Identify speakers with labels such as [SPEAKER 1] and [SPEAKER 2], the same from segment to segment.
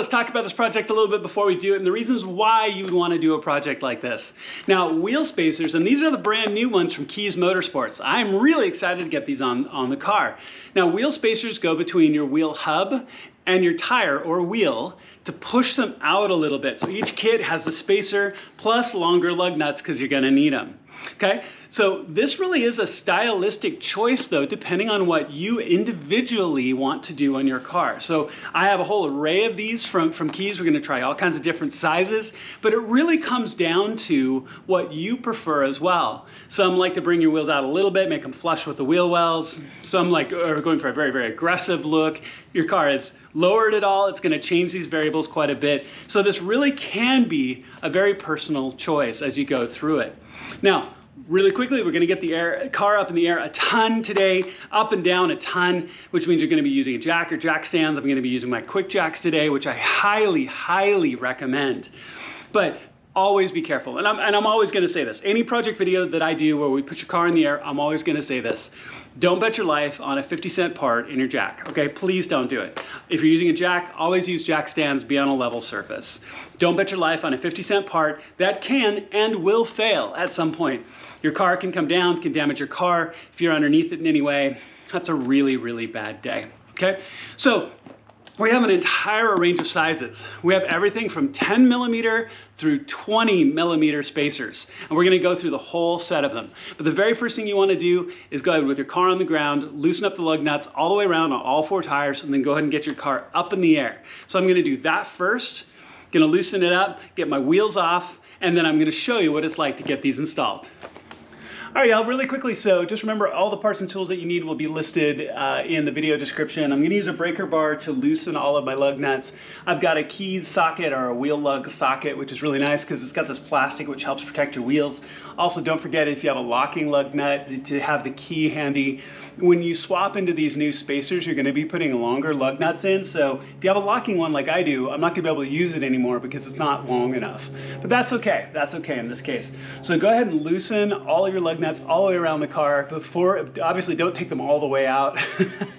[SPEAKER 1] let's talk about this project a little bit before we do it and the reasons why you would want to do a project like this. Now, wheel spacers, and these are the brand new ones from Keys Motorsports. I'm really excited to get these on the car. Now, wheel spacers go between your wheel hub and your tire or wheel to push them out a little bit. So each kit has a spacer plus longer lug nuts because you're going to need them. Okay, so this really is a stylistic choice though, depending on what you individually want to do on your car. So I have a whole array of these from Keys. We're going to try all kinds of different sizes, but it really comes down to what you prefer as well. Some like to bring your wheels out a little bit, make them flush with the wheel wells. Some are going for a very, very aggressive look. Your car is lowered at all, it's going to change these variables quite a bit. So this really can be a very personal choice as you go through it. Now, really quickly, we're going to get the car up in the air a ton today, up and down a ton, which means you're going to be using a jack or jack stands. I'm going to be using my quick jacks today, which I highly, highly recommend. But always be careful. And I'm always going to say this. Any project video that I do where we put your car in the air, I'm always going to say this. Don't bet your life on a 50-cent part in your jack, okay? Please don't do it. If you're using a jack, always use jack stands, be on a level surface. Don't bet your life on a 50-cent part that can and will fail at some point. Your car can come down, can damage your car. If you're underneath it in any way, that's a really, really bad day, okay? So we have an entire range of sizes. We have everything from 10 millimeter through 20 millimeter spacers. And we're gonna go through the whole set of them. But the very first thing you wanna do is go ahead with your car on the ground, loosen up the lug nuts all the way around on all four tires, and then go ahead and get your car up in the air. So I'm gonna do that first, gonna loosen it up, get my wheels off, and then I'm gonna show you what it's like to get these installed. All right, y'all, really quickly, so just remember all the parts and tools that you need will be listed in the video description. I'm gonna use a breaker bar to loosen all of my lug nuts. I've got a Keys socket or a wheel lug socket, which is really nice because it's got this plastic which helps protect your wheels. Also, don't forget if you have a locking lug nut to have the key handy. When you swap into these new spacers, you're gonna be putting longer lug nuts in. So if you have a locking one like I do, I'm not gonna be able to use it anymore because it's not long enough. But that's okay in this case. So go ahead and loosen all of your lug nuts all the way around the car before, obviously don't take them all the way out.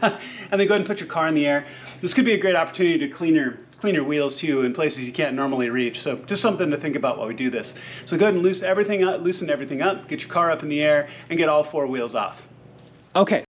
[SPEAKER 1] And then go ahead and put your car in the air. This could be a great opportunity to clean your wheels too in places you can't normally reach. So just something to think about while we do this. So go ahead and loosen everything up, get your car up in the air and get all four wheels off. Okay.